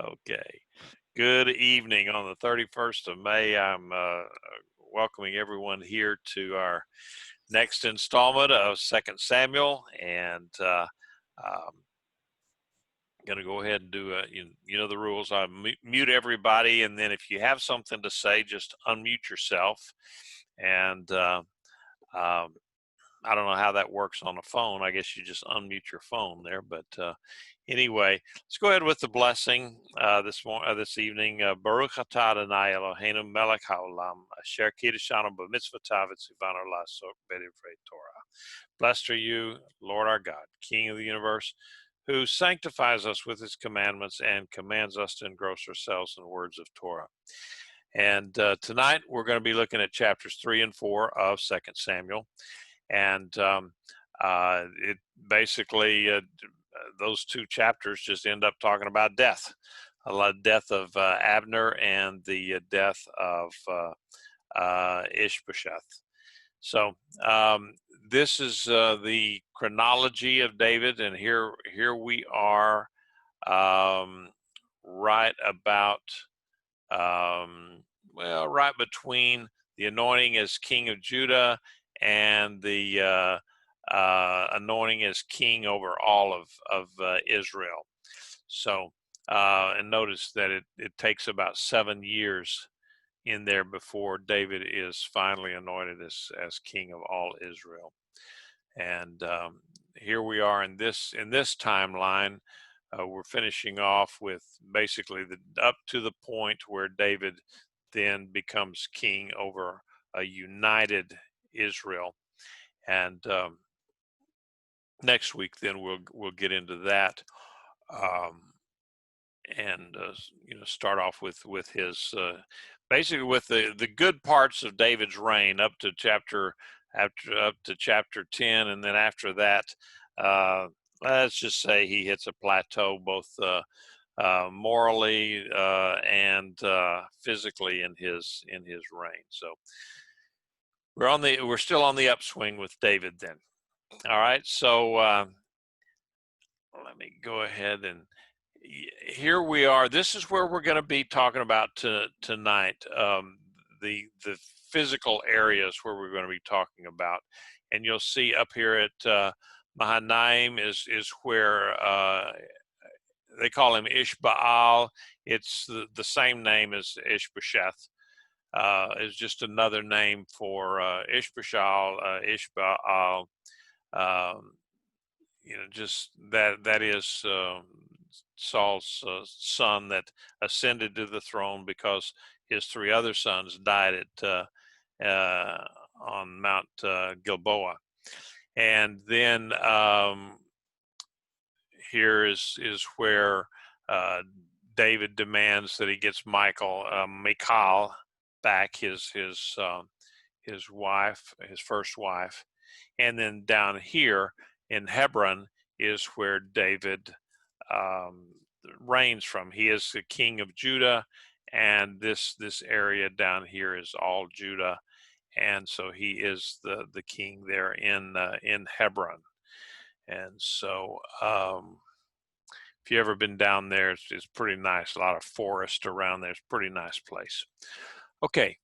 Okay. Good evening on the 31st of May. I'm welcoming everyone here to our next installment of Second Samuel, and I'm going to go ahead and do you know the rules. I mute everybody, and then if you have something to say, just unmute yourself. And um, I don't know how that works on a phone. I guess you just unmute your phone there. But anyway, let's go ahead with the blessing this evening. Baruch atah Adonai Eloheinu melech haolam asher kiddushanu b'mitzvotav v'tzivanu la'asok b'divrei Torah. Blessed are you, Lord our God, King of the universe, who sanctifies us with his commandments and commands us to engross ourselves in the words of Torah. And tonight we're going to be looking at chapters 3 and 4 of Second Samuel. And it basically, those two chapters just end up talking about death, death of Abner and the death of Ishbosheth. So this is the chronology of David, and here we are, right about right between the anointing as king of Judah and the anointing as king over all of Israel. So, and notice that it takes about 7 years in there before David is finally anointed as king of all Israel. And here we are in this timeline. We're finishing off with basically up to the point where David then becomes king over a united Israel. And next week, then we'll get into that, and start off with his basically with the good parts of David's reign up to chapter 10, and then after that, let's just say he hits a plateau both morally and physically in his reign. So we're still on the upswing with David then. All right, so let me go ahead, and here we are. This is where we're going to be talking about tonight. The physical areas where we're going to be talking about, and you'll see up here at Mahanaim is where they call him Ishbaal. It's the same name as Ishbosheth. Is just another name for Ishbosheth, Ishbaal. Just that is Saul's son that ascended to the throne because his 3 other sons died on Mount Gilboa. And then here is where David demands that he gets Michal back, his wife, his first wife. And then down here in Hebron is where David reigns from. He is the king of Judah, and this area down here is all Judah, and so he is the king there in Hebron. And so if you ever been down there, it's pretty nice. A lot of forest around there. It's a pretty nice place. Okay,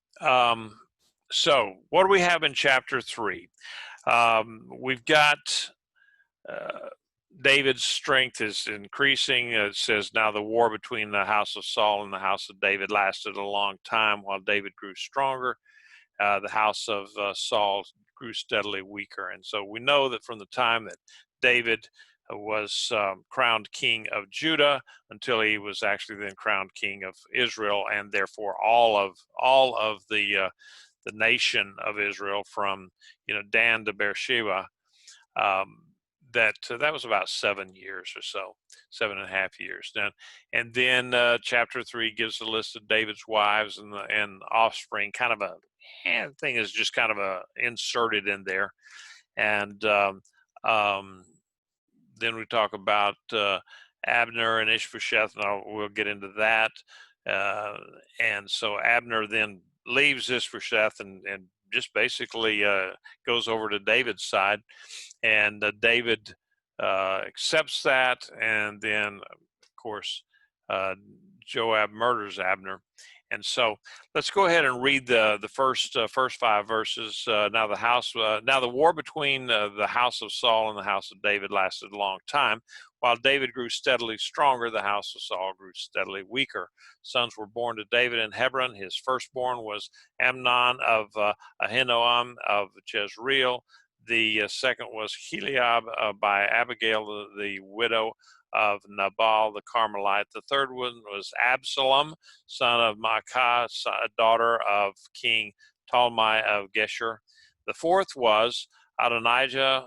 so what do we have in chapter 3? We've got David's strength is increasing. It says, now the war between the house of Saul and the house of David lasted a long time. While David grew stronger, the house of Saul grew steadily weaker. And so we know that from the time that David was crowned king of Judah until he was actually then crowned king of Israel, and therefore all of the nation of Israel from Dan to Beersheba, that was about 7 years or so, 7.5 years. And then chapter 3 gives a list of David's wives and offspring. Kind of a thing is just kind of inserted in there. And then we talk about Abner and Ishbosheth, and we'll get into that. And so Abner then leaves Ishbosheth and just basically goes over to David's side, and David accepts that, and then of course Joab murders Abner. And so let's go ahead and read the first 5 verses. Now the war between the house of Saul and the house of David lasted a long time. While David grew steadily stronger, the house of Saul grew steadily weaker. Sons were born to David in Hebron. His firstborn was Amnon of Ahinoam of Jezreel. The second was Heliab by Abigail, the widow of Nabal the Carmelite. The third one was Absalom, son of Maacah, daughter of King Talmai of Geshur. The fourth was Adonijah,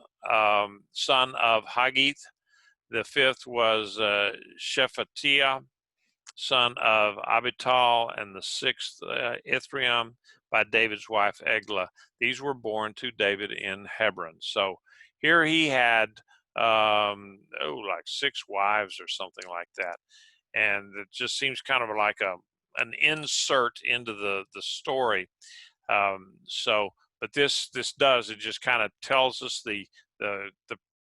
son of Haggith. The fifth was Shephatiah, son of Abital, and the sixth Ithream by David's wife Eglah. These were born to David in Hebron. So here he had like 6 wives or something like that, and it just seems kind of like an insert into the story. But this does, it just kind of tells us the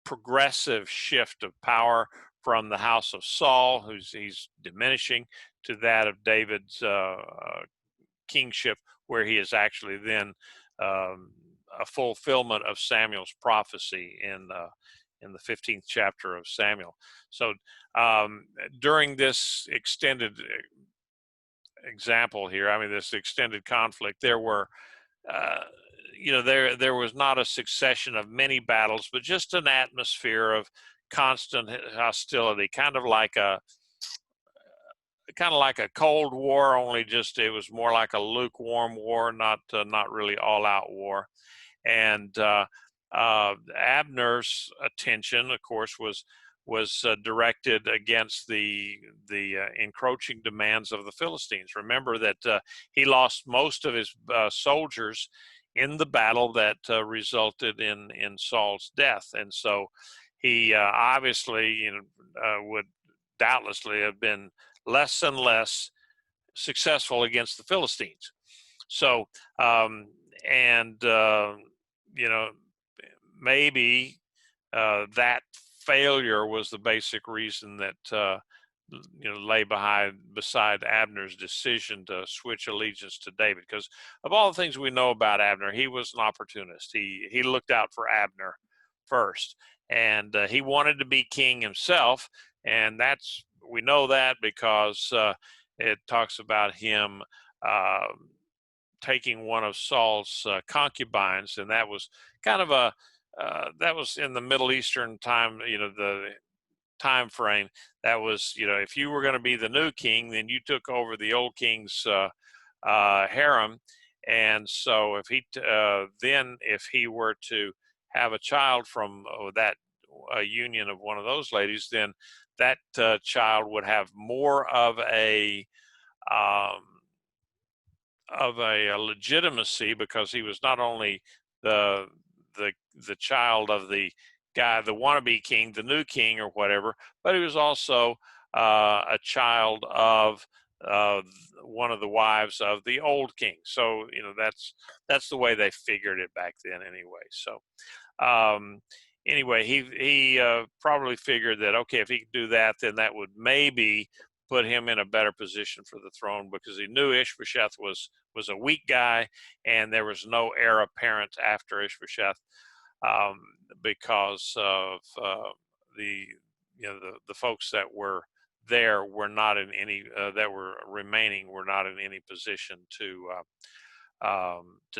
progressive shift of power from the house of Saul, he's diminishing, to that of David's kingship, where he is actually then a fulfillment of Samuel's prophecy in the 15th chapter of Samuel. So during this extended example here, I mean, this extended conflict, there were there was not a succession of many battles, but just an atmosphere of constant hostility, kind of like a Cold War, only just it was more like a lukewarm war, not really all out war. And Abner's attention, of course, was directed against the encroaching demands of the Philistines. Remember that he lost most of his soldiers in the battle that resulted in Saul's death, and so he obviously would doubtlessly have been less and less successful against the Philistines. So maybe that failure was the basic reason that lay beside Abner's decision to switch allegiance to David. Because of all the things we know about Abner, he was an opportunist. He looked out for Abner first, and he wanted to be king himself, and we know that because it talks about him taking one of Saul's concubines, and that was kind of that was in the Middle Eastern time, the time frame. That was, if you were going to be the new king, then you took over the old king's harem, and so if he were to have a child from that union of one of those ladies, then that child would have more of a legitimacy, because he was not only the child of the guy, the wannabe king, the new king or whatever, but he was also a child of one of the wives of the old king. So that's the way they figured it back then anyway. So anyway, he probably figured that, okay, if he could do that, then that would maybe put him in a better position for the throne, because he knew Ishbosheth was a weak guy, and there was no heir apparent after Ishbosheth, because of the folks that were there were not in any that were remaining were not in any position to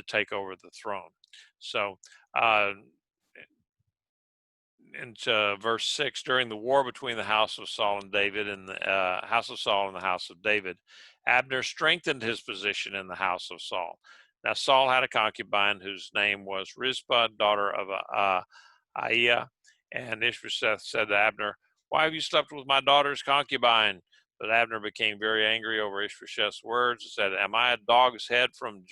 take over the throne. So in verse 6, during the war between the house of Saul and David, and the house of Saul and the house of David, Abner strengthened his position in the house of Saul. Now Saul had a concubine whose name was Rizpah, daughter of Aiah, and Ishbosheth said to Abner, "Why have you slept with my daughter's concubine?" But Abner became very angry over Ishbosheth's words and said, "Am I a dog's head from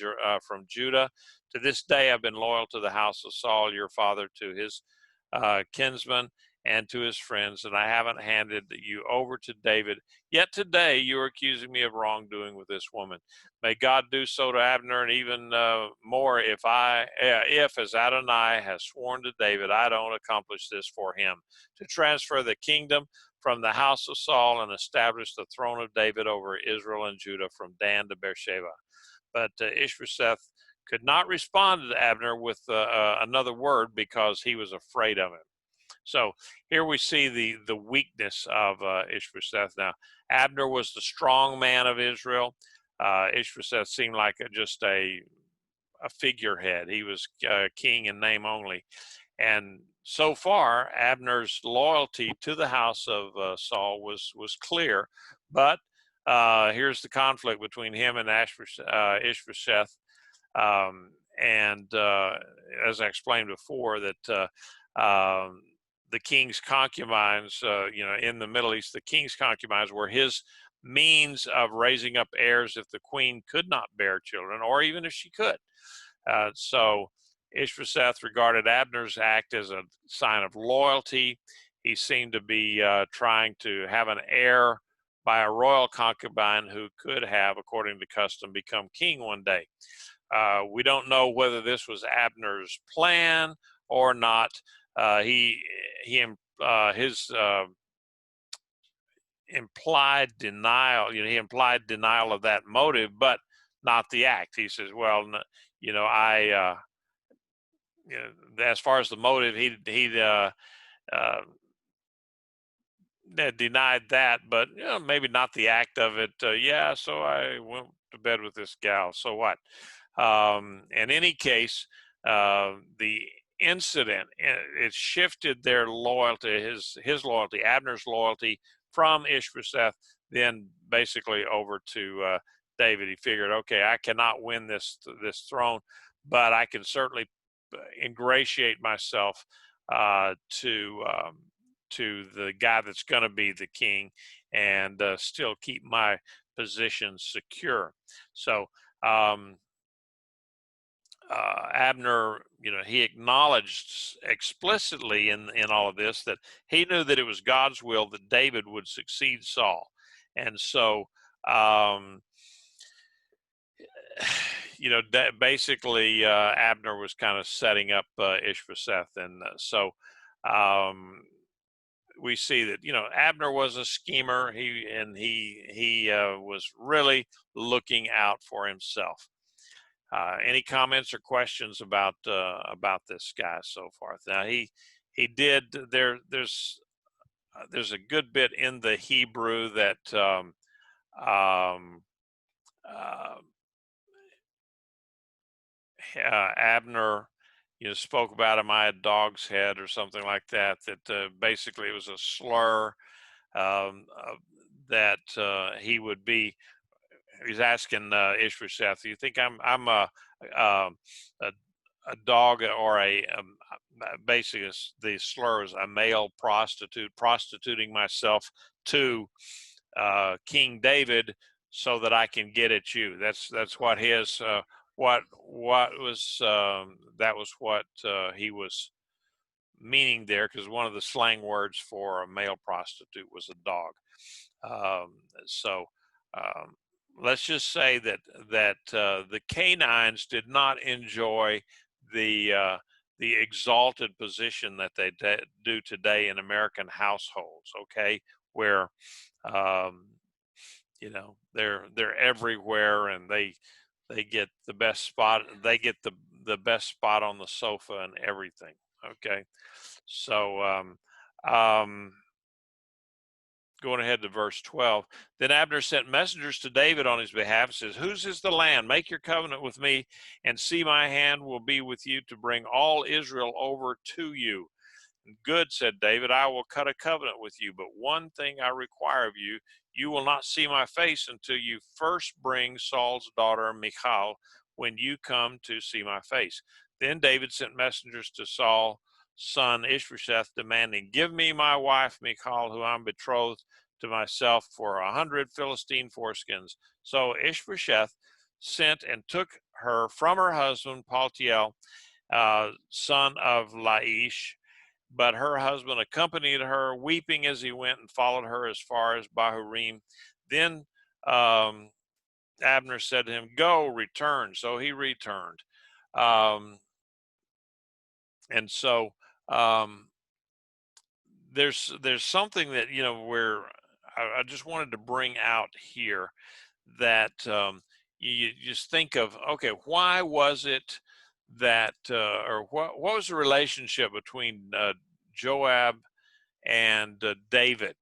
Judah? To this day I've been loyal to the house of Saul, your father, to his kinsman, and to his friends, and I haven't handed you over to David. Yet today you are accusing me of wrongdoing with this woman. May God do so to Abner, and even more if, as Adonai has sworn to David, I don't accomplish this for him, to transfer the kingdom from the house of Saul and establish the throne of David over Israel and Judah from Dan to Beersheba. But Ishbosheth could not respond to Abner with another word because he was afraid of him. So here we see the weakness of Ishbosheth. Now, Abner was the strong man of Israel. Ishbosheth seemed like just a figurehead. He was king in name only. And so far, Abner's loyalty to the house of Saul was clear. But here's the conflict between him and Ishbosheth. And as I explained before, that the king's concubines, in the Middle East, the king's concubines were his means of raising up heirs if the queen could not bear children, or even if she could. So Ishbosheth regarded Abner's act as a sign of loyalty. He seemed to be trying to have an heir by a royal concubine who could have, according to custom, become king one day. We don't know whether this was Abner's plan or not. His implied denial, he implied denial of that motive, but not the act. He says, well, as far as the motive, he denied that, but maybe not the act of it. So I went to bed with this gal. So what? In any case, the incident, it shifted their loyalty, his loyalty, Abner's loyalty, from Ishbosheth then basically over to David. He figured, okay, I cannot win this throne, but I can certainly ingratiate myself to the guy that's going to be the king, and still keep my position secure. So Abner, he acknowledged explicitly in all of this that he knew that it was God's will that David would succeed Saul. And so, basically Abner was kind of setting up Ishbosheth. And so we see that, Abner was a schemer. He was really looking out for himself. Any comments or questions about this guy so far? Now he did there's a good bit in the Hebrew that Abner spoke about him. I had dog's head or something like that. That basically it was a slur that he would be. He's asking Ishbosheth, "Do you think I'm a dog, or basically the slur is a male prostitute, prostituting myself to King David so that I can get at you?" That's what his what was that was what he was meaning there, because one of the slang words for a male prostitute was a dog. So. Let's just say that the canines did not enjoy the exalted position that they do today in American households. Okay, where they're everywhere, and they get the best spot. They get the best spot on the sofa and everything. Okay, so going ahead to verse 12. Then Abner sent messengers to David on his behalf, says, "Whose is the land? Make your covenant with me, and see, my hand will be with you to bring all Israel over to you." "Good," said David, "I will cut a covenant with you, but one thing I require of you: you will not see my face until you first bring Saul's daughter Michal when you come to see my face." Then David sent messengers to Saul son Ishbosheth, demanding, "Give me my wife Michal, who I'm betrothed to myself, for 100 Philistine foreskins." So Ishbosheth sent and took her from her husband Paltiel, son of Laish, but her husband accompanied her, weeping as he went, and followed her as far as Bahurim. Then um, Abner said to him, "Go, return." So he returned. Um, and so um, there's something that, where I just wanted to bring out here, that you just think of, okay, why was it that, or what was the relationship between Joab and David?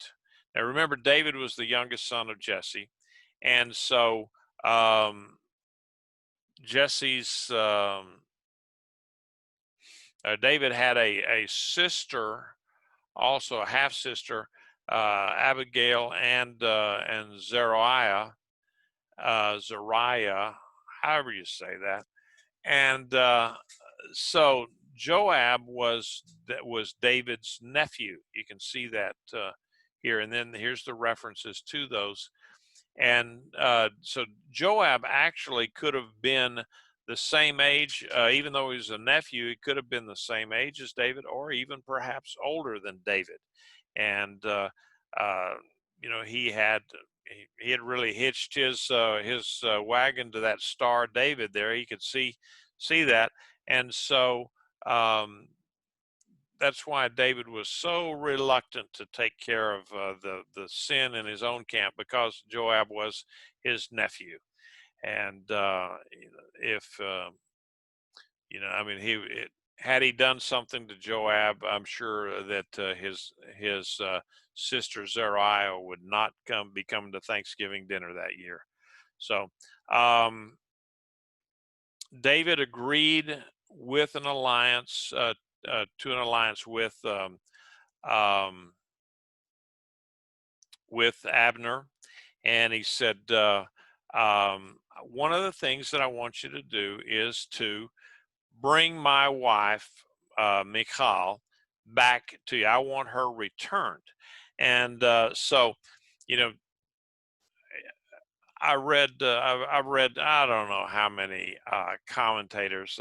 Now remember, David was the youngest son of Jesse, and so Jesse's David had a sister, also a half sister, Abigail, and Zariah, however you say that. And so Joab was David's nephew. You can see that here, and then here's the references to those. And so Joab actually could have been the same age, even though he was a nephew. He could have been the same age as David, or even perhaps older than David. And uh, he had really hitched his wagon to that star David there. He could see that, and so that's why David was so reluctant to take care of the sin in his own camp, because Joab was his nephew. And if I mean, had he done something to Joab, I'm sure that his sister Zariah would not be coming to Thanksgiving dinner that year. So David agreed with an alliance to an alliance um, with Abner, and he said, "One of the things that I want you to do is to bring my wife, Michal, back to you. I want her returned." And so, you know, I've read, I don't know how many commentators,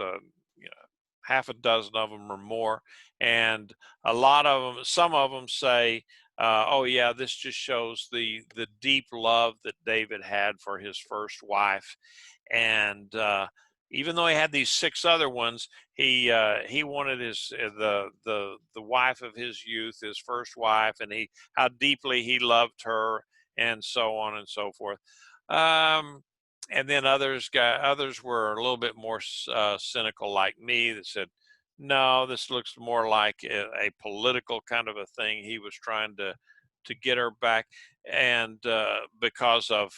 half a dozen of them or more, and a lot of them, some of them say, "Oh yeah, this just shows the deep love that David had for his first wife." And even though he had these six other ones, he wanted the wife of his youth, his first wife, and how deeply he loved her, and so on and so forth. Um, and then others were a little bit more cynical, like me, that said, "No, this looks more like a political kind of a thing. He was trying to get her back, and because of,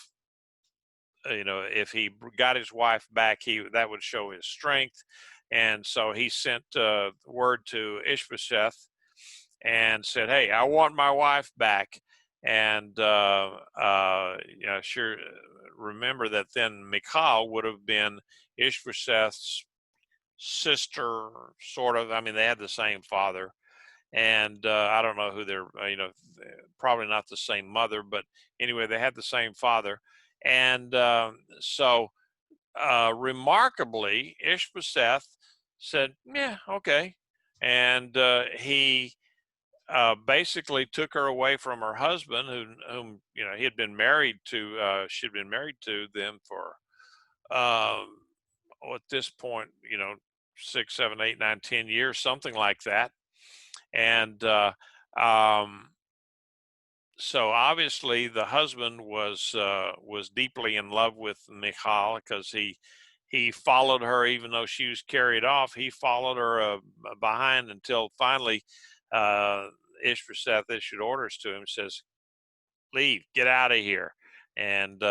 if he got his wife back, that would show his strength." And so he sent word to Ishbosheth and said, "Hey, I want my wife back." And sure, remember that then Michal would have been Ishbosheth's sister, sort of. I mean, they had the same father, and I don't know who they're, probably not the same mother, but anyway, they had the same father. And so remarkably, Ishbosheth said, "Yeah, okay," and he basically took her away from her husband, whom he had been married to. She'd been married to them for, at this point, 6, 7, 8, 9, 10 years, something like that. And um, so obviously the husband was deeply in love with Michal, because he followed her even though she was carried off. He followed her behind until finally uh, Ishbosheth issued orders to him, says, "Leave, get out of here." And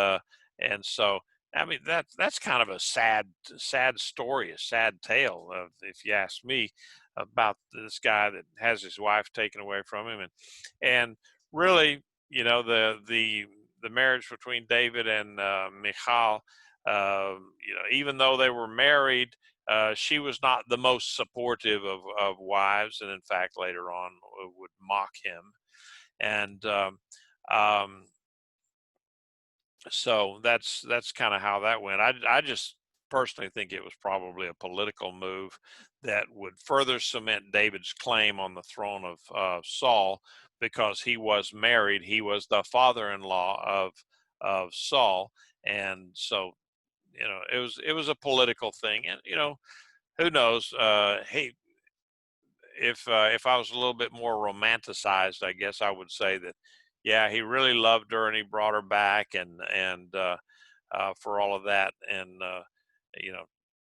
so I mean, that's kind of a sad story, a sad tale, of, if you ask me, about this guy that has his wife taken away from him. And really, the marriage between David and Michal, even though they were married, she was not the most supportive of wives, and in fact later on would mock him. And um, so that's kind of how that went. I just personally think it was probably a political move that would further cement David's claim on the throne of Saul, because he was married. He was the father-in-law of Saul, and so it was a political thing. And who knows? Hey, if I was a little bit more romanticized, I guess I would say that, yeah, he really loved her and he brought her back, and for all of that, and you know,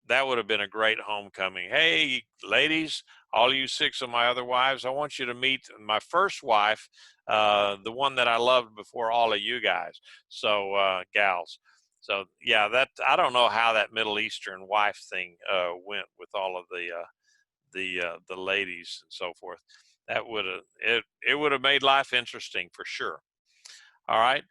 that would have been a great homecoming. Hey, ladies, all you six of my other wives, I want you to meet my first wife, the one that I loved before all of you guys. So, gals. So, yeah, that I don't know how that Middle Eastern wife thing went with all of the ladies and so forth. That would have it would have made life interesting for sure. All right.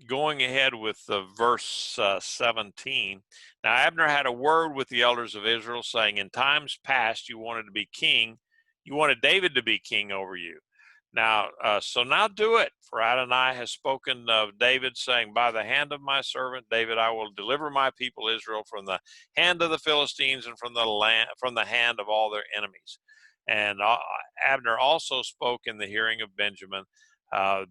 Going ahead with verse 17. Now Abner had a word with the elders of Israel, saying, "In times past you wanted to be king. You wanted David to be king over you. Now, so now do it. For Adonai has spoken of David, saying, By the hand of my servant David, I will deliver my people Israel from the hand of the Philistines and from the hand of all their enemies." And Abner also spoke in the hearing of Benjamin.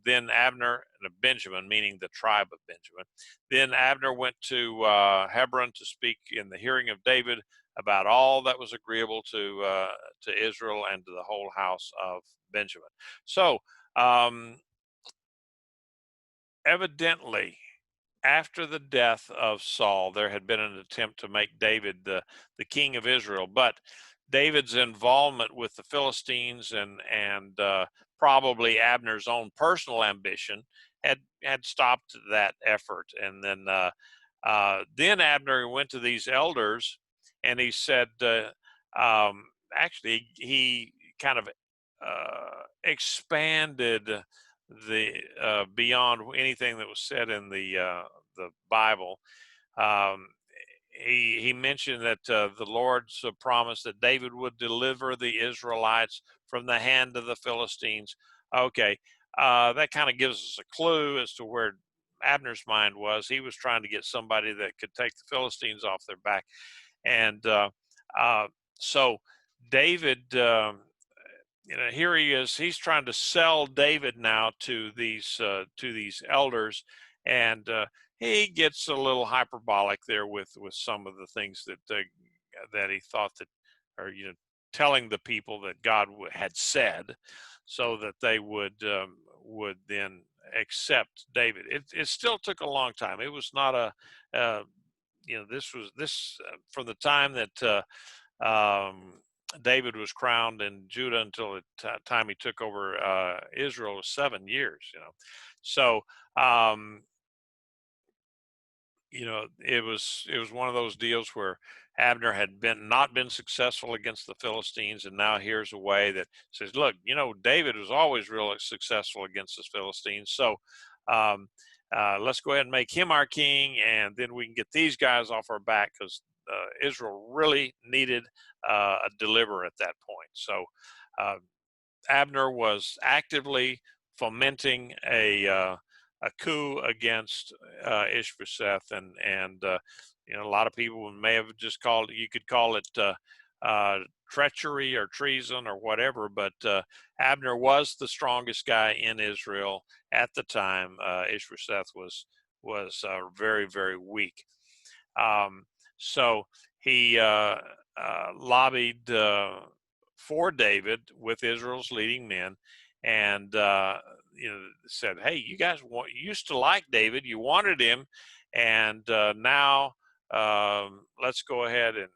Then Abner, Benjamin, meaning the tribe of Benjamin. Then Abner went to Hebron to speak in the hearing of David about all that was agreeable to Israel and to the whole house of Benjamin. So, evidently, after the death of Saul, there had been an attempt to make David the king of Israel, but David's involvement with the Philistines and probably Abner's own personal ambition had stopped that effort. And then Abner went to these elders and he said, actually, he kind of expanded the beyond anything that was said in the Bible. Um, he mentioned that the Lord's promise that David would deliver the Israelites from the hand of the Philistines. Okay, that kind of gives us a clue as to where Abner's mind was. He was trying to get somebody that could take the Philistines off their back, and uh, so David. Here he is. He's trying to sell David now to these elders, and he gets a little hyperbolic there with some of the things that he thought that, or telling the people that God had said, so that they would then accept David. It still took a long time. It was not this from the time that. David was crowned in Judah until the time he took over Israel was 7 years. So um, it was one of those deals where Abner had not been successful against the Philistines, and now here's a way that says, look, David was always real successful against the Philistines, so um, let's go ahead and make him our king, and then we can get these guys off our back, because Israel really needed a deliverer at that point. So uh, Abner was actively fomenting a coup against Ishbosheth, and a lot of people may have just called you could call it treachery or treason or whatever, but Abner was the strongest guy in Israel at the time. Ishbosheth was very, very weak. So he lobbied for David with Israel's leading men, and said, "Hey, you guys used to like David, you wanted him, and now let's go ahead and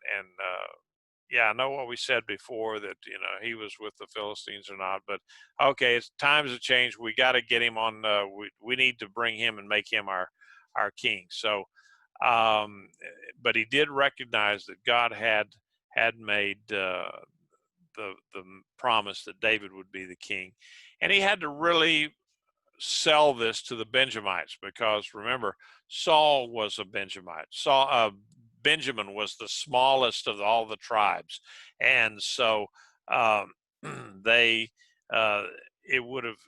yeah, I know what we said before, that he was with the Philistines or not, but okay, it's times have changed. We got to get him on. We need to bring him and make him our king." So but he did recognize that God had made the promise that David would be the king, and he had to really sell this to the Benjamites, because remember, Saul was a Benjamite. Benjamin was the smallest of all the tribes, and so um, they it would have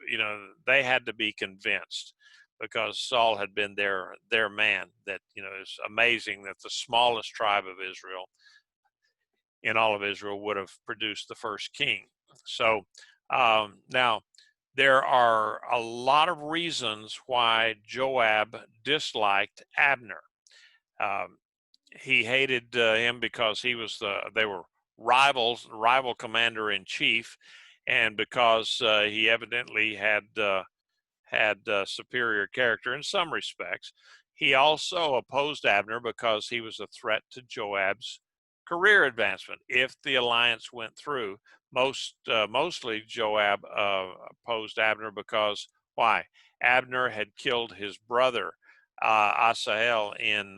they had to be convinced. because Saul had been their man. That, it's amazing that the smallest tribe of Israel, in all of Israel, would have produced the first king. So now there are a lot of reasons why Joab disliked Abner. Um, he hated him because they were rival commander in chief, and because he evidently had superior character in some respects. He also opposed Abner because he was a threat to Joab's career advancement if the alliance went through. Mostly Joab opposed Abner because why? Abner had killed his brother Asahel in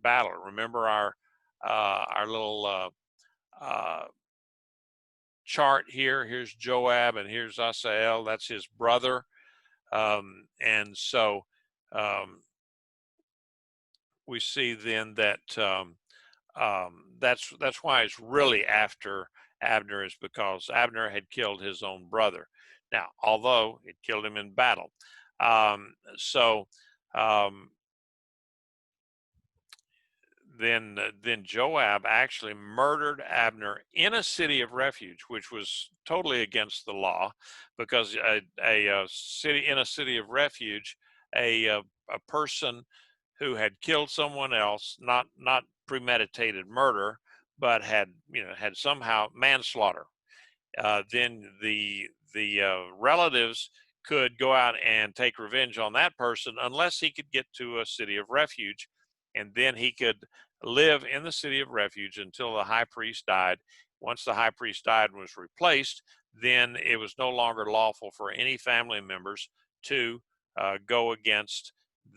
battle. Remember our little chart here. Here's Joab and here's Asahel. That's his brother. And so we see then that that's why it's really after Abner, is because Abner had killed his own brother. Now, although it killed him in battle. So then Joab actually murdered Abner in a city of refuge, which was totally against the law, because a city in a city of refuge, a person who had killed someone else, not premeditated murder, but had somehow manslaughter. Then the relatives could go out and take revenge on that person unless he could get to a city of refuge, and then he could live in the city of refuge until the high priest died. Once the high priest died and was replaced, then it was no longer lawful for any family members to go against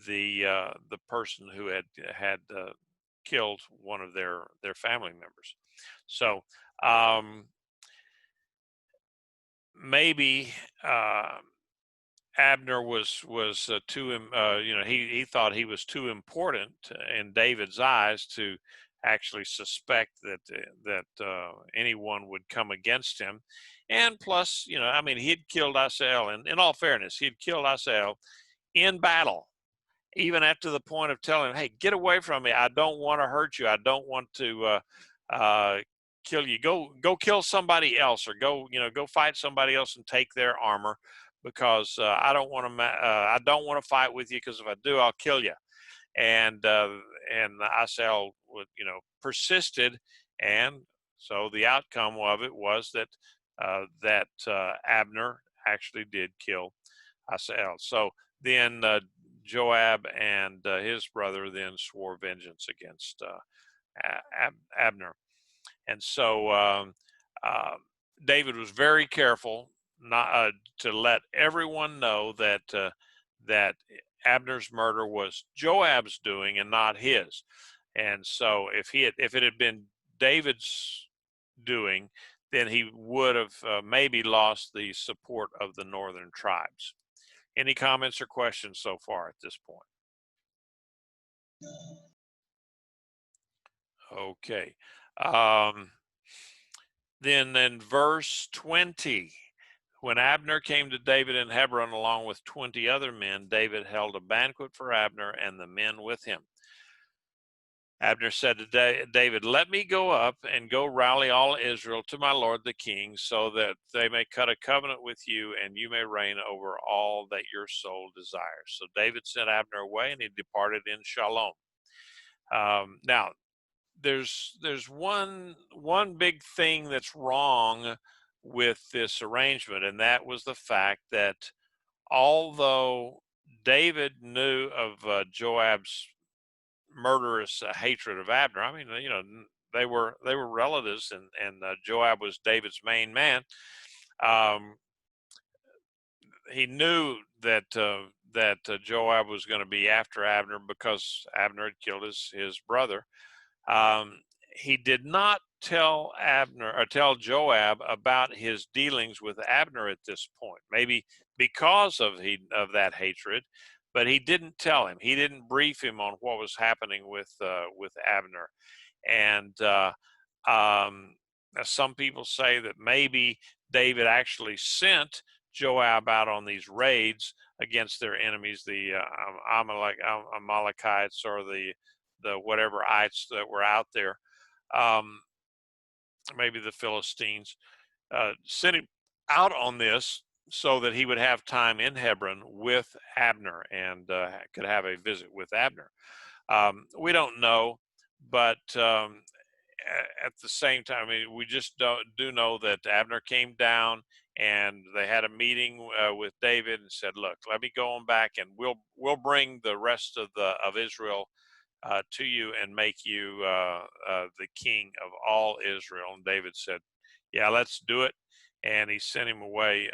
the person who had killed one of their family members. So maybe Abner was too he thought he was too important in David's eyes to actually suspect that anyone would come against him. And plus, I mean, he'd killed Asahel, and in all fairness, he'd killed Asahel in battle, even after the point of telling him, "Hey, get away from me! I don't want to hurt you. I don't want to kill you. Go kill somebody else, or go fight somebody else and take their armor, because I don't want to fight with you, because if I do, I'll kill you." And Asahel persisted, and so the outcome of it was that Abner actually did kill Asahel. So then Joab and his brother then swore vengeance against Abner. And so David was very careful not to let everyone know that Abner's murder was Joab's doing and not his. And so if it had been David's doing, then he would have maybe lost the support of the northern tribes. Any comments or questions so far at this point? Okay. Then in verse 20, when Abner came to David in Hebron along with 20 other men, David held a banquet for Abner and the men with him. Abner said to David, "Let me go up and go rally all Israel to my lord the king, so that they may cut a covenant with you, and you may reign over all that your soul desires." So David sent Abner away, and he departed in shalom. Now, there's one big thing that's wrong with this arrangement, and that was the fact that although David knew of Joab's murderous hatred of Abner, I mean, they were relatives, and Joab was David's main man. He knew that Joab was going to be after Abner because Abner had killed his brother. He did not tell Joab about his dealings with Abner at this point. Maybe because of that hatred, but he didn't tell him. He didn't brief him on what was happening with Abner. And some people say that maybe David actually sent Joab out on these raids against their enemies, the Amalekites, or the whateverites that were out there, um, maybe the Philistines, sent him out on this so that he would have time in Hebron with Abner and could have a visit with Abner. We don't know, but at the same time, I mean, we just do know that Abner came down and they had a meeting with David and said, "Look, let me go on back, and we'll bring the rest of Israel to you and make you the king of all Israel." And David said, "Yeah, let's do it." And he sent him away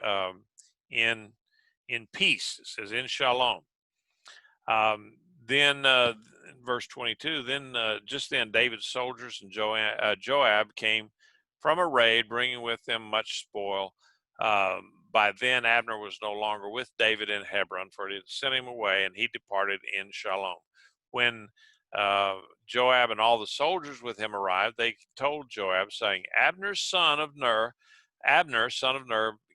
in in peace. It says in shalom. Then verse 22, then just then David's soldiers and Joab came from a raid, bringing with them much spoil. By then Abner was no longer with David in Hebron, for he had sent him away, and he departed in shalom. When uh, Joab and all the soldiers with him arrived, they told Joab, saying, Abner, son of Ner,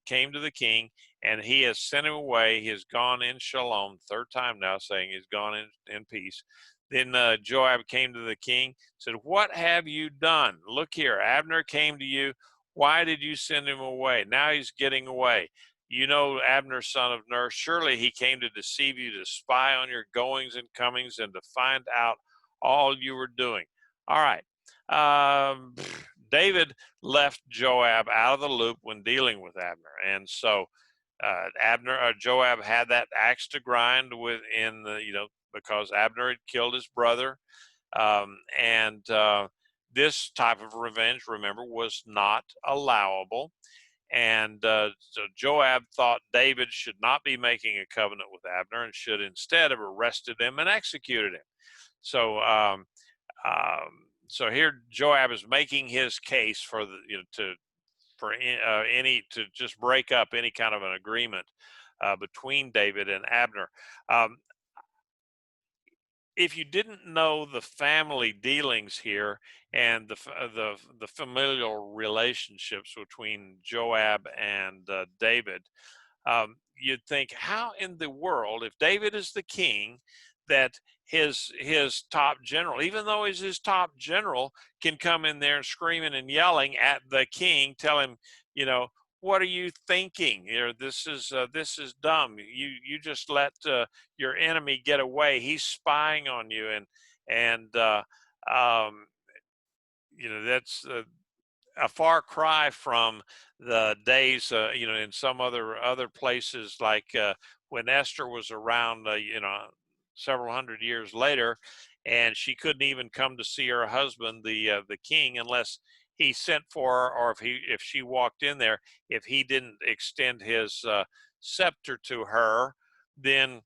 came to the king, and he has sent him away. He has gone in shalom, third time now, saying he's gone in peace. Then Joab came to the king, said, what have you done? Look here, Abner came to you. Why did you send him away? Now he's getting away. You know Abner, son of Ner, surely he came to deceive you, to spy on your goings and comings, and to find out all you were doing. All right. David left Joab out of the loop when dealing with Abner. And so Joab had that axe to grind because Abner had killed his brother. And this type of revenge, remember, was not allowable. And so Joab thought David should not be making a covenant with Abner and should instead have arrested him and executed him. So, so here Joab is making his case for to just break up any kind of an agreement between David and Abner. If you didn't know the family dealings here and the familial relationships between Joab and David, you'd think, how in the world, if David is the king, that his top general, even though he's his top general, can come in there screaming and yelling at the king, tell him, what are you thinking? This is dumb. You just let your enemy get away. He's spying on you, and um, that's a far cry from the days, in some other places, like when Esther was around, several hundred years later, and she couldn't even come to see her husband, the king, unless he sent for her, or if she walked in there. If he didn't extend his scepter to her, then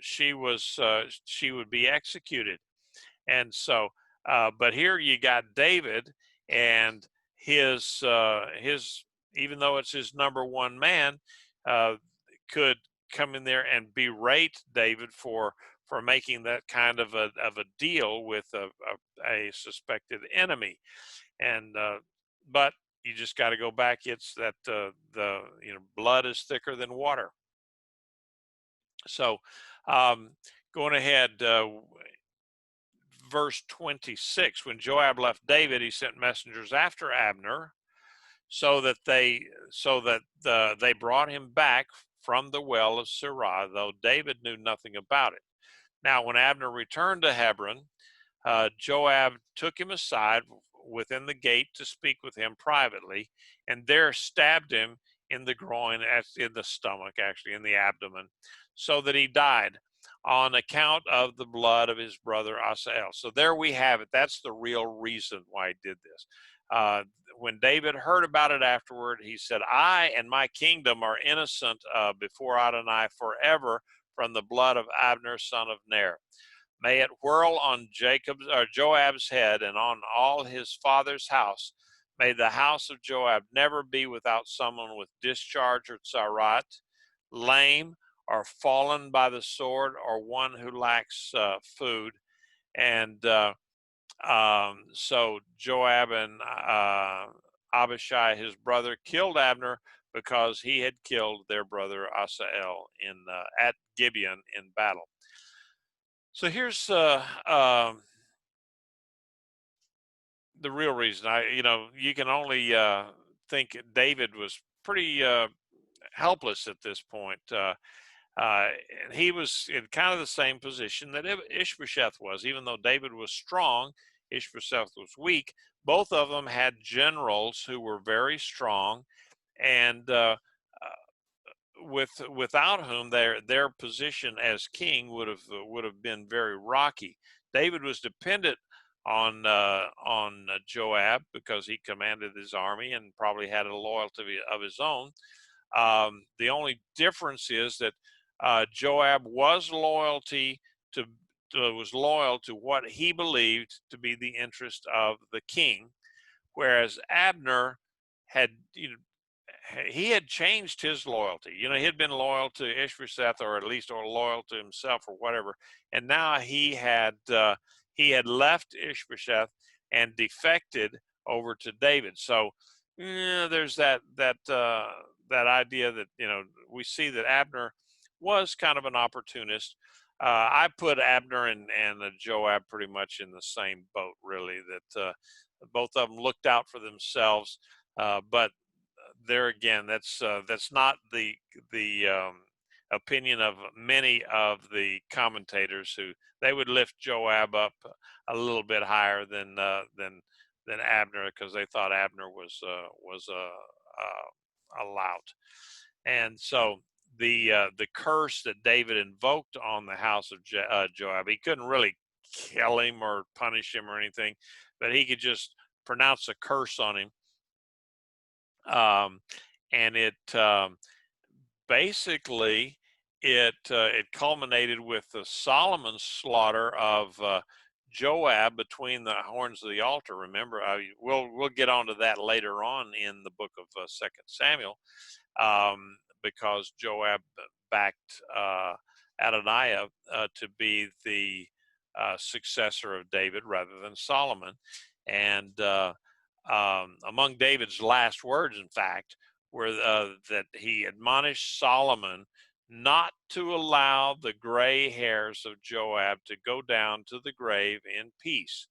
she would be executed. And so, but here you got David, and his even though it's his number one man, uh, could come in there and berate David for making that kind of a deal with a suspected enemy. And but you just got to go back. It's that the blood is thicker than water. So going ahead, verse 26, when Joab left David, he sent messengers after Abner, so that they brought him back from the well of Sirah, though David knew nothing about it. Now when Abner returned to Hebron, Joab took him aside within the gate to speak with him privately, and there stabbed him in the groin, in the stomach, actually in the abdomen, so that he died on account of the blood of his brother Asael. So there we have it. That's the real reason why he did this. When David heard about it afterward, he said, I and my kingdom are innocent before Adonai forever from the blood of Abner, son of Ner. May it whirl on Joab's head and on all his father's house. May the house of Joab never be without someone with discharge or tzarat, lame, or fallen by the sword, or one who lacks food. And so Joab and Abishai, his brother, killed Abner because he had killed their brother Asael at Gibeon in battle. So here's the real reason. You can only think David was pretty helpless at this point. And he was in kind of the same position that Ishbosheth was. Even though David was strong, Ishbosheth was weak. Both of them had generals who were very strong, and without whom their position as king would have been very rocky. David was dependent on Joab because he commanded his army and probably had a loyalty of his own. The only difference is that Joab was to was loyal to what he believed to be the interest of the king, whereas Abner had he had changed his loyalty. He had been loyal to Ishbosheth, or at least or loyal to himself, or whatever, and now he had left Ishbosheth and defected over to David. So there's that idea that we see that Abner was kind of an opportunist. I put Abner and Joab pretty much in the same boat, really. That both of them looked out for themselves, but there again, that's not the opinion of many of the commentators, who they would lift Joab up a little bit higher than Abner, because they thought Abner was a lout. And so the curse that David invoked on the house of Joab, he couldn't really kill him or punish him or anything, but he could just pronounce a curse on him. And it basically it culminated with the Solomon's slaughter of Joab between the horns of the altar. Remember, we'll get onto that later on in the book of 2 Samuel, because Joab backed Adoniah to be the successor of David rather than Solomon. And among David's last words, in fact, were that he admonished Solomon not to allow the gray hairs of Joab to go down to the grave in peace.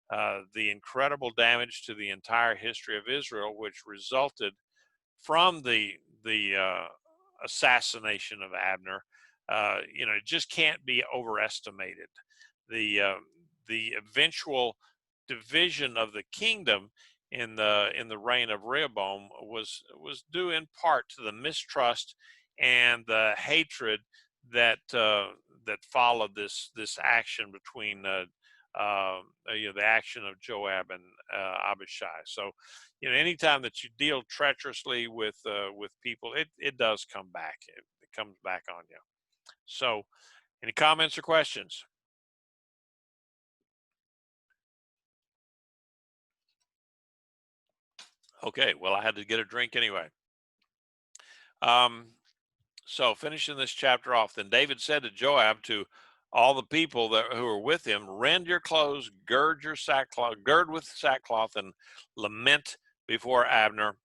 The incredible damage to the entire history of Israel, which resulted from the assassination of Abner, it just can't be overestimated. The eventual division of the kingdom in the reign of Rehoboam was due in part to the mistrust and the hatred that followed this action between the action of Joab and Abishai. So anytime that you deal treacherously with people, it does come back. It comes back on you. So any comments or questions? Okay, well, I had to get a drink anyway. So finishing this chapter off, then David said to Joab, to all the people who were with him, rend your clothes, gird with sackcloth, and lament before Abner.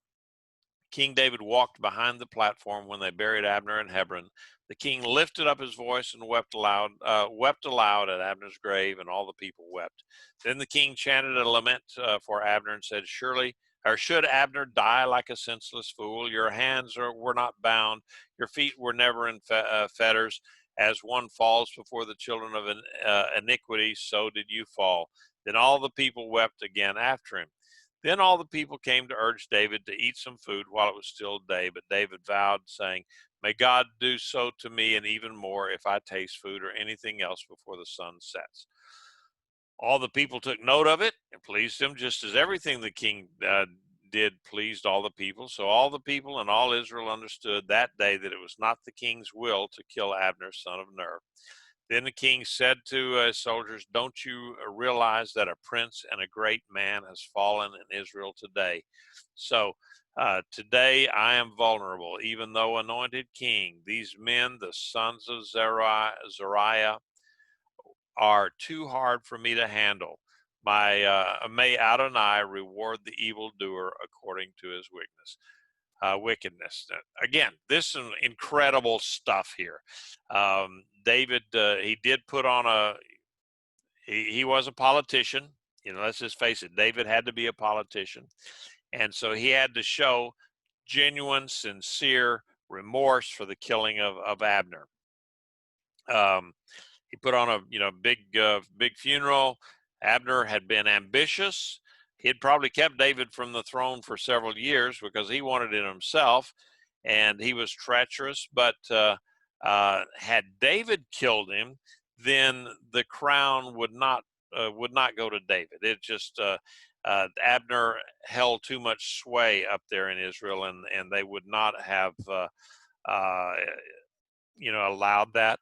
King David walked behind the platform when they buried Abner in Hebron. The king lifted up his voice and wept aloud at Abner's grave, and all the people wept. Then the king chanted a lament for Abner and said, should Abner die like a senseless fool? Your hands were not bound, your feet were never in fetters. As one falls before the children of iniquity, so did you fall. Then all the people wept again after him. Then all the people came to urge David to eat some food while it was still day. But David vowed, saying, may God do so to me and even more if I taste food or anything else before the sun sets. All the people took note of it and pleased him, just as everything the king did pleased all the people. So all the people and all Israel understood that day that it was not the king's will to kill Abner, son of Ner. Then the king said to his soldiers, don't you realize that a prince and a great man has fallen in Israel today? So today I am vulnerable, even though anointed king. These men, the sons of Zariah, are too hard for me to handle. May Adonai reward the evildoer according to his wickedness. wickedness. Again, this is incredible stuff here. David, he did put on he was a politician. Let's just face it, David had to be a politician. And so he had to show genuine, sincere remorse for the killing of Abner. He put on a big funeral. Abner had been ambitious. He had probably kept David from the throne for several years because he wanted it himself, and he was treacherous. But had David killed him, then the crown would not go to David. It just Abner held too much sway up there in Israel, and they would not have uh, allowed that.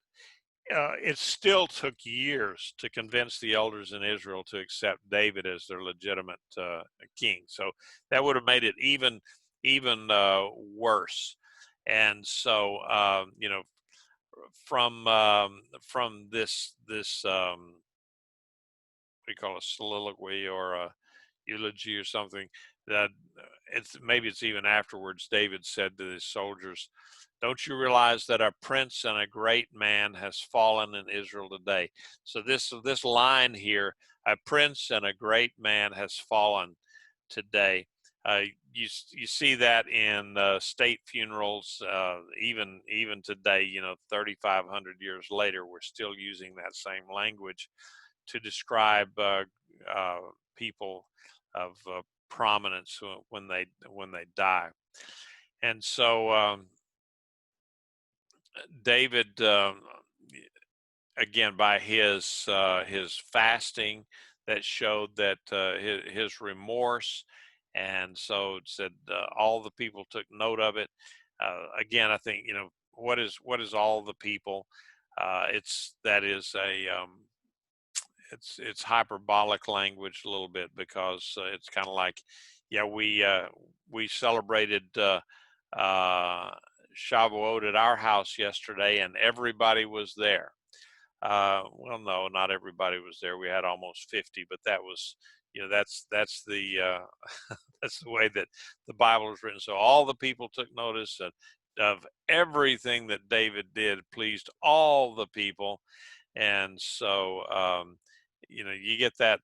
It still took years to convince the elders in Israel to accept David as their legitimate king. So that would have made it even worse. And so from this what do you call a soliloquy or a eulogy or something, that it's even afterwards, David said to his soldiers, "Don't you realize that a prince and a great man has fallen in Israel today?" So this line here, a prince and a great man has fallen today. You see that in state funerals, even today. 3,500 years later, we're still using that same language to describe people of prominence when they die. And so David, again, by his fasting, that showed that his remorse, and so it said all the people took note of it. Again, I think what is all the people? That is a it's hyperbolic language a little bit, because it's kind of like, yeah, we celebrated Shavuot at our house yesterday, and everybody was there. Well, no, not everybody was there. We had almost 50, but that was, that's the that's the way that the Bible is written. So all the people took notice of everything that David did pleased all the people, and so you get that,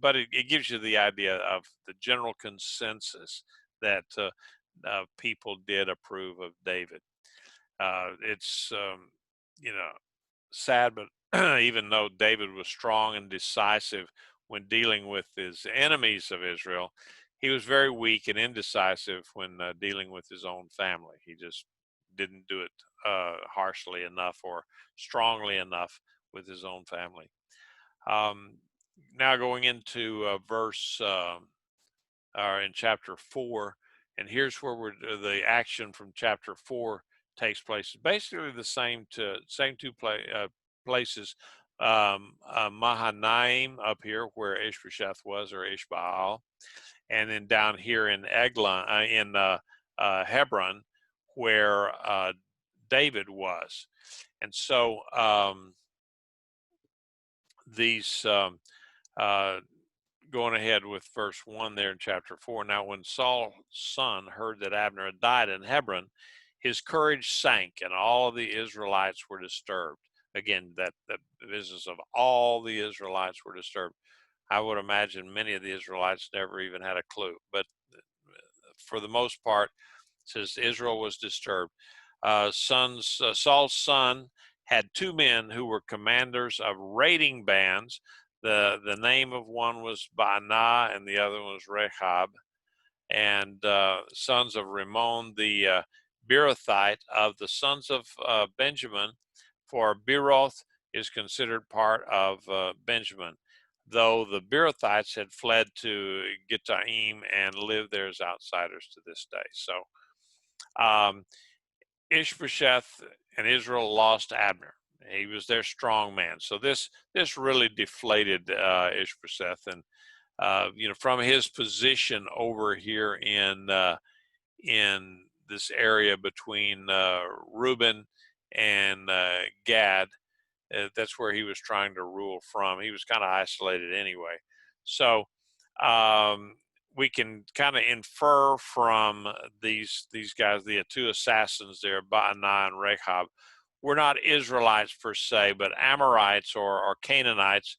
but it gives you the idea of the general consensus that people did approve of David. It's sad, but even though David was strong and decisive when dealing with his enemies of Israel, he was very weak and indecisive when dealing with his own family. He just didn't do it harshly enough or strongly enough with his own family. Now going into verse in chapter 4, and here's where the action from chapter 4 takes place. Basically the same two places. Mahanaim up here where Ishbosheth was, or Ishbaal, and then down here in Eglon, in Hebron, where David was. And so these going ahead with verse 1 there in chapter 4. Now when Saul's son heard that Abner had died in Hebron, his courage sank, and all of the Israelites were disturbed. Again, that business of all the Israelites were disturbed. I would imagine many of the Israelites never even had a clue, but for the most part, it says Israel was disturbed. Saul's son had two men who were commanders of raiding bands. The name of one was Baanah and the other one was Rechab, and sons of Rimmon the Beerothite of the sons of Benjamin, for Beeroth is considered part of Benjamin, though the Beerothites had fled to Gittaim and live there as outsiders to this day. So Ishbosheth and Israel lost Abner. He was their strong man. So this really deflated Ishbosheth, and from his position over here in this area between Reuben and Gad, that's where he was trying to rule from. He was kind of isolated anyway. So we can kind of infer from these guys, the two assassins there, Baanah and Rechab, were not Israelites per se, but Amorites or Canaanites.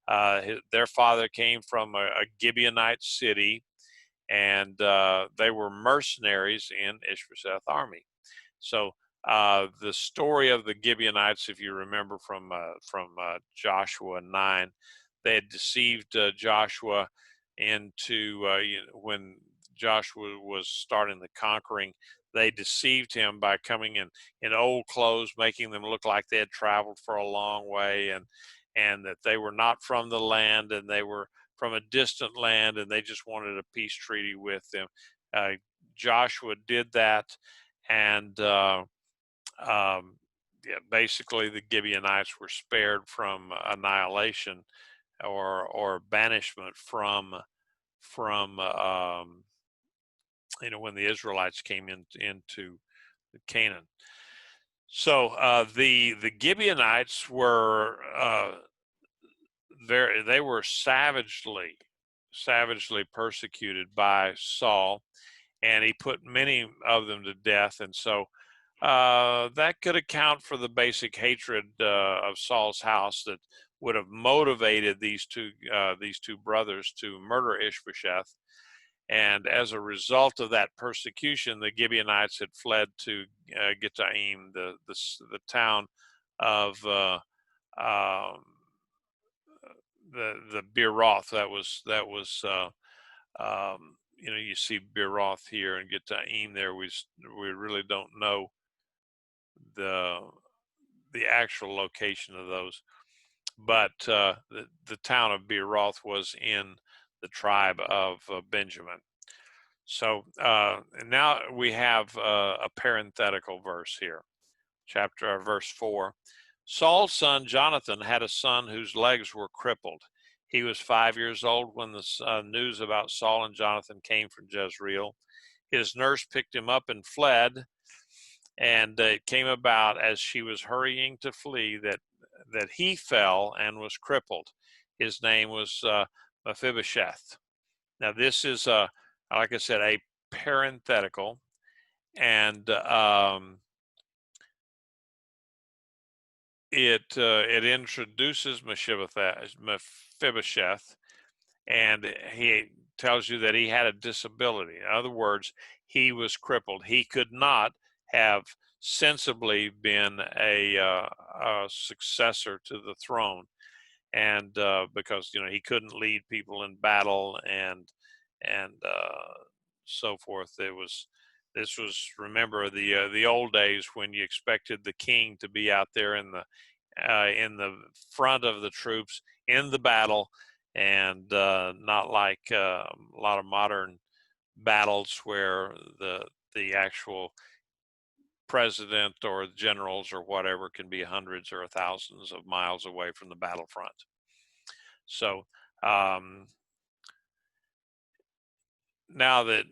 Their father came from a Gibeonite city, and they were mercenaries in Ishbosheth's army. So the story of the Gibeonites, if you remember from Joshua 9, they had deceived Joshua into when Joshua was starting the conquering. They deceived him by coming in old clothes, making them look like they had traveled for a long way, and that they were not from the land, and they were from a distant land, and they just wanted a peace treaty with them. Joshua did that, and yeah, basically the Gibeonites were spared from annihilation or banishment from when the Israelites came into Canaan. So the Gibeonites were they were savagely persecuted by Saul, and he put many of them to death. And so that could account for the basic hatred of Saul's house that would have motivated these two brothers to murder Ishbosheth. And as a result of that persecution, the Gibeonites had fled to Gittaim, the town of the Beeroth. That was you see Beeroth here and Gittaim there. We really don't know the actual location of those, but the town of Beeroth was in the tribe of Benjamin. So now we have a parenthetical verse here, verse 4. Saul's son Jonathan had a son whose legs were crippled. He was 5 years old when the news about Saul and Jonathan came from Jezreel. His nurse picked him up and fled, and it came about as she was hurrying to flee that he fell and was crippled. His name was Mephibosheth. Now this is like I said, a parenthetical, and it introduces Mephibosheth, and he tells you that he had a disability. In other words, he was crippled. He could not have sensibly been a successor to the throne, and because he couldn't lead people in battle and so forth. This was, remember, the old days when you expected the king to be out there in the front of the troops in the battle, and not like a lot of modern battles where the actual president or generals or whatever can be hundreds or thousands of miles away from the battlefront. So now that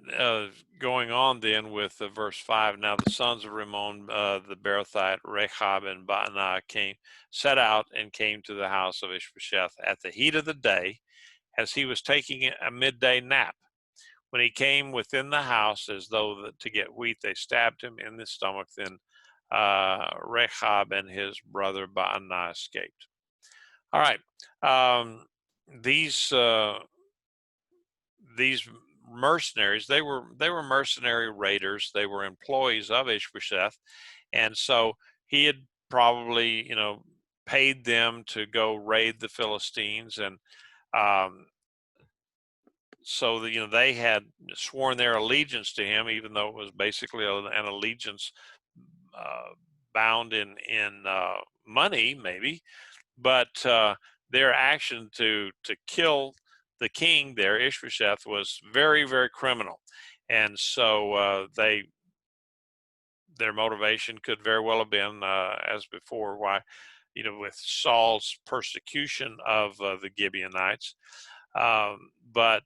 going on then with verse 5, now the sons of Rimmon, the Beerothite, Rechab and Baanah set out and came to the house of Ishbosheth at the heat of the day, as he was taking a midday nap. When he came within the house as though to get wheat, they stabbed him in the stomach. Then Rechab and his brother Baanah escaped. All right, these mercenaries, they were mercenary raiders. They were employees of Ishbosheth, and so he had probably paid them to go raid the Philistines, and so they had sworn their allegiance to him, even though it was basically an allegiance bound in money, maybe. But their action to kill the king there, Ishbosheth, was very, very criminal, and so their motivation could very well have been, as before, why with Saul's persecution of the Gibeonites, but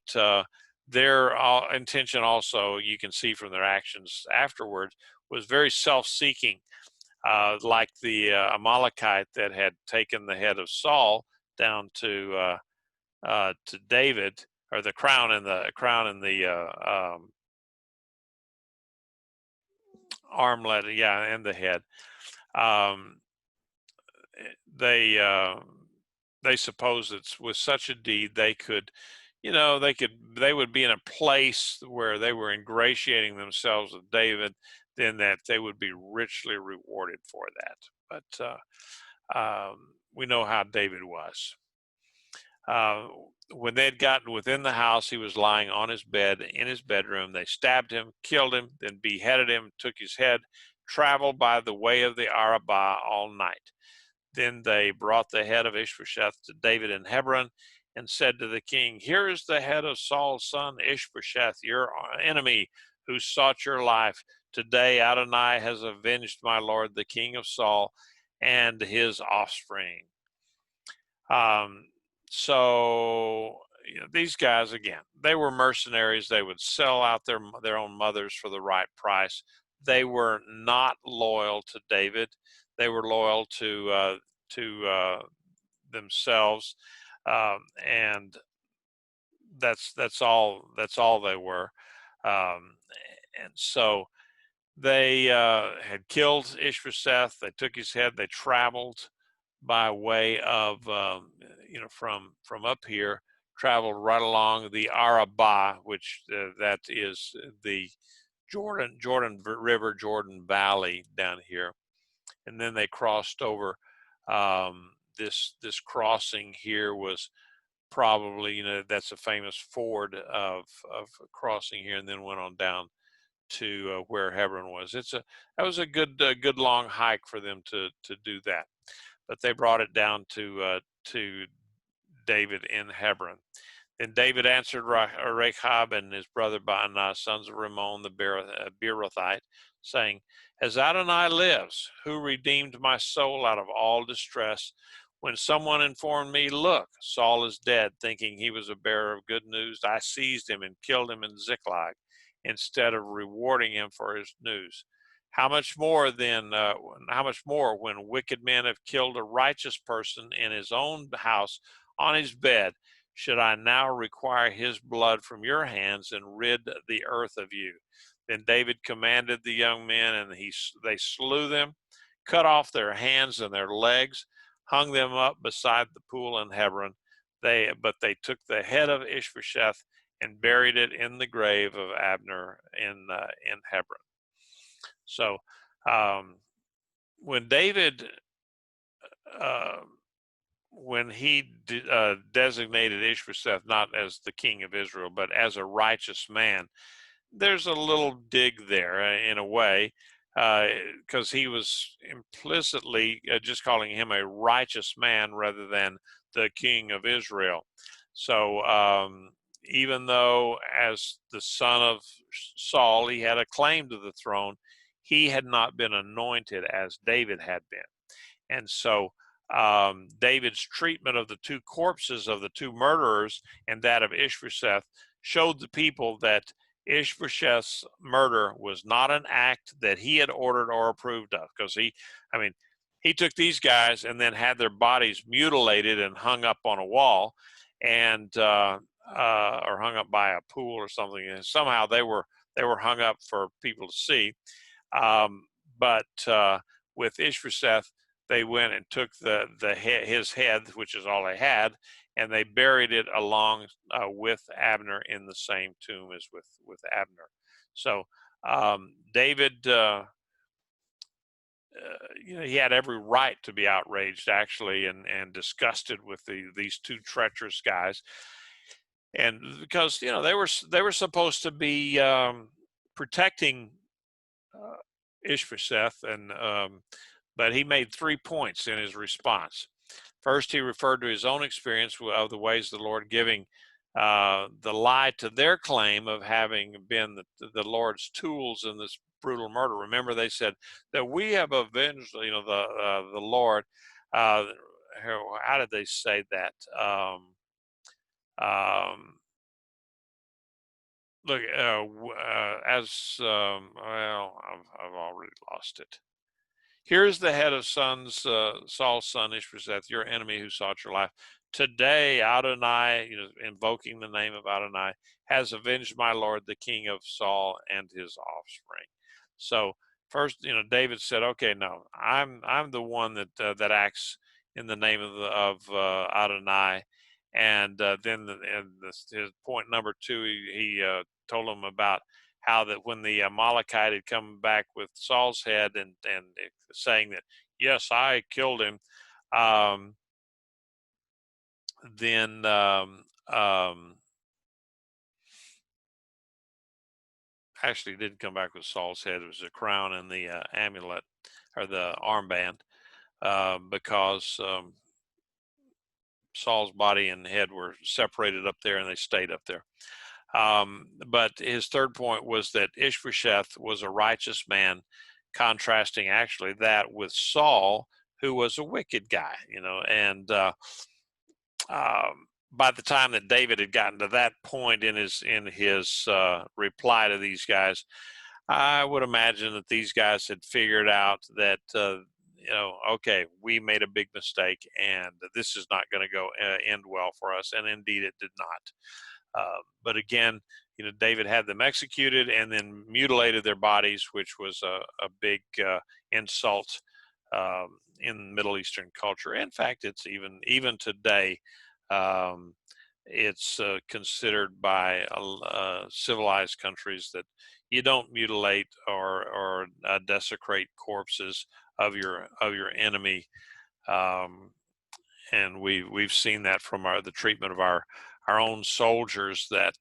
their intention also, you can see from their actions afterwards, was very self-seeking, like the Amalekite that had taken the head of Saul down to David, or the crown and the armlet, yeah, and the head. Um, they they suppose that with such a deed they could, they would be in a place where they were ingratiating themselves with David, then that they would be richly rewarded for that. But we know how David was. Uh, when they had gotten within the house, he was lying on his bed in his bedroom. They stabbed him, killed him, then beheaded him, took his head, traveled by the way of the Arabah all night. Then they brought the head of Ishbosheth to David in Hebron and said to the king, "Here is the head of Saul's son Ishbosheth, your enemy, who sought your life. Today Adonai has avenged my lord, the king of Saul, and his offspring." Um, so these guys, again, they were mercenaries. They would sell out their own mothers for the right price. They were not loyal to David. They were loyal to themselves, and that's all they were. Um, and so they had killed Ishbosheth. They took his head. They traveled by way of from up here, traveled right along the Arabah, which that is the Jordan River, Jordan Valley down here, and then they crossed over. This crossing here was probably, that's a famous ford of crossing here, and then went on down to where Hebron was. That was a good long hike for them to do that, but they brought it down to David in Hebron. Then David answered Rechab and his brother Baanah, sons of Rimmon the Beerothite, saying, "As Adonai lives, who redeemed my soul out of all distress, when someone informed me, 'Look, Saul is dead,' thinking he was a bearer of good news, I seized him and killed him in Ziklag, instead of rewarding him for his news. How much more then? How much more when wicked men have killed a righteous person in his own house on his bed? Should I now require his blood from your hands and rid the earth of you?" Then David commanded the young men, and they slew them, cut off their hands and their legs, hung them up beside the pool in Hebron. But they took the head of Ishbosheth and buried it in the grave of Abner in Hebron. So um, when David uh, when he designated Ishbosheth not as the king of Israel, but as a righteous man, there's a little dig there in a way, because he was implicitly just calling him a righteous man rather than the king of Israel. So even though as the son of Saul, he had a claim to the throne, he had not been anointed as David had been. And so David's treatment of the two corpses of the two murderers and that of Ishbosheth showed the people that Ishbosheth's murder was not an act that he had ordered or approved of, because he took these guys and then had their bodies mutilated and hung up on a wall, and or hung up by a pool or something, and somehow they were hung up for people to see. But with Ishbosheth, they went and took his head, which is all they had, and they buried it along with Abner in the same tomb as with Abner. So David, he had every right to be outraged, actually, and disgusted with these two treacherous guys, and because they were supposed to be protecting uh, Ishbosheth, and but he made 3 points in his response. First, he referred to his own experience of the ways of the Lord giving the lie to their claim of having been the Lord's tools in this brutal murder. Remember, they said that we have avenged, the Lord. Uh, how did they say that? Um, Look, as well, I've already lost it. Here's the head of Saul's son Ishbosheth, your enemy who sought your life. Today, Adonai, invoking the name of Adonai, has avenged my lord, the king of Saul and his offspring. So first, David said, "Okay, no, I'm the one that acts in the name of Adonai." And then his point number two, he told him about how that when the Amalekite had come back with Saul's head and saying that, yes, I killed him, then actually didn't come back with Saul's head. It was a crown and the amulet or the armband, because Saul's body and head were separated up there and they stayed up there. But his third point was that Ishbosheth was a righteous man, contrasting actually that with Saul, who was a wicked guy, and by the time that David had gotten to that point in his reply to these guys, I would imagine that these guys had figured out that okay, we made a big mistake, and this is not going to go end well for us, and indeed it did not. But again, David had them executed and then mutilated their bodies, which was a big insult in Middle Eastern culture. In fact, it's even today, it's considered by civilized countries that you don't mutilate or desecrate corpses of your enemy. And we've seen that from the treatment of our own soldiers, that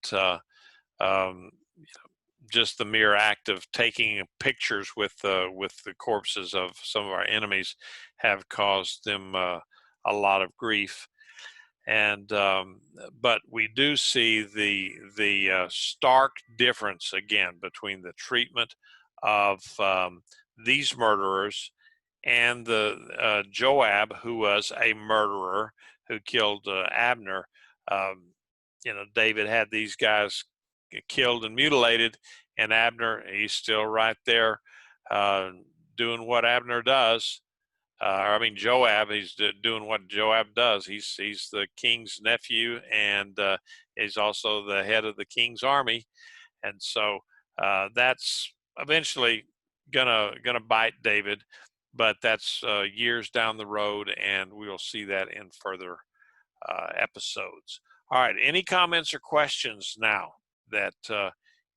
just the mere act of taking pictures with the corpses of some of our enemies have caused them a lot of grief. And but we do see the stark difference again between the treatment of these murderers and the Joab, who was a murderer who killed Abner. David had these guys killed and mutilated, and Abner, he's still right there doing what Abner does. Joab, he's doing what Joab does. He's the king's nephew, and he's also the head of the king's army, and so that's eventually gonna bite David, but that's years down the road, and we'll see that in further episodes. All right, any comments or questions now that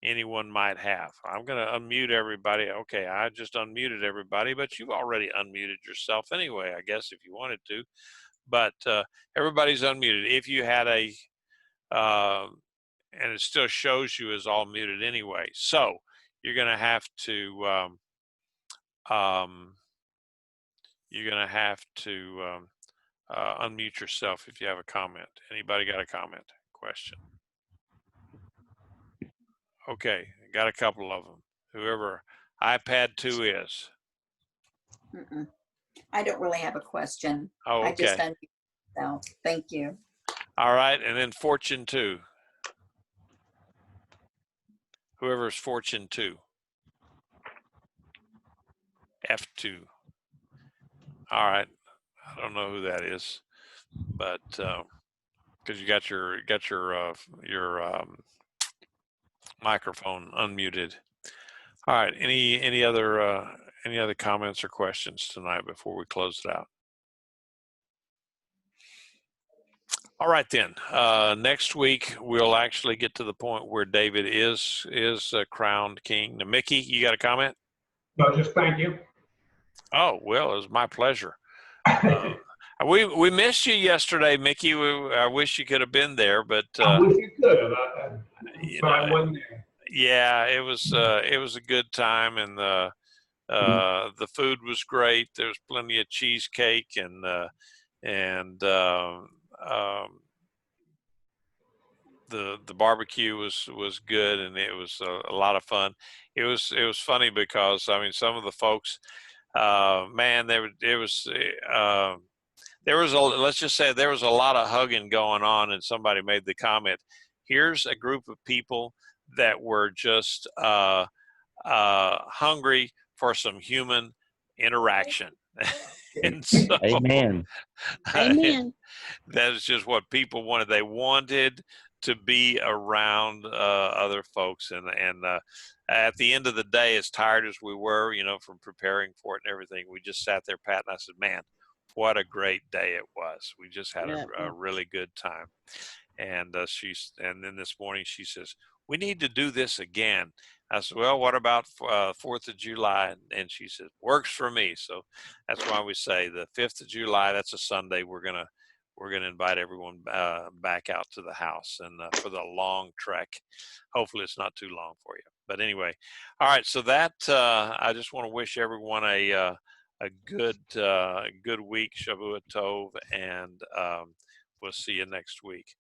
anyone might have? I'm going to unmute everybody. Okay, I just unmuted everybody, but you've already unmuted yourself anyway, I guess, if you wanted to. But everybody's unmuted. If you had and it still shows you as all muted anyway. So you're going to have to unmute yourself if you have a comment. Anybody got a comment, question? Okay, got a couple of them. Whoever iPad 2 is. I don't really have a question. Oh, okay. I just unmuted myself. Thank you. All right, and then Fortune 2. Whoever's Fortune 2. F2. All right, I don't know who that is, but because you got your microphone unmuted. All right, any other comments or questions tonight before we close it out? All right then. Next week we'll actually get to the point where David is crowned king. Now, Mickey, you got a comment? No, just thank you. Oh well, it was my pleasure. We missed you yesterday, Mickey. I wish you could have been there, but I wish you could have. But I wasn't there. Yeah, it was a good time, and the food was great. There was plenty of cheesecake and the barbecue was good, and it was a lot of fun. It was funny because some of the folks, man, let's just say there was a lot of hugging going on, and somebody made the comment, here's a group of people that were just hungry for some human interaction. And so Amen. Amen. that is just what people wanted. They wanted to be around other folks, and at the end of the day, as tired as we were, from preparing for it and everything, we just sat there, Pat, and I said, "Man, what a great day it was. We just had Yeah. a really good time." And and then this morning she says, "We need to do this again." I said, "Well, what about 4th of July?" And she said, "Works for me." So that's why we say the 5th of July, that's a Sunday. We're gonna invite everyone back out to the house and for the long trek. Hopefully it's not too long for you. But anyway, all right. So that I just want to wish everyone a good week, Shavua Tov, and we'll see you next week.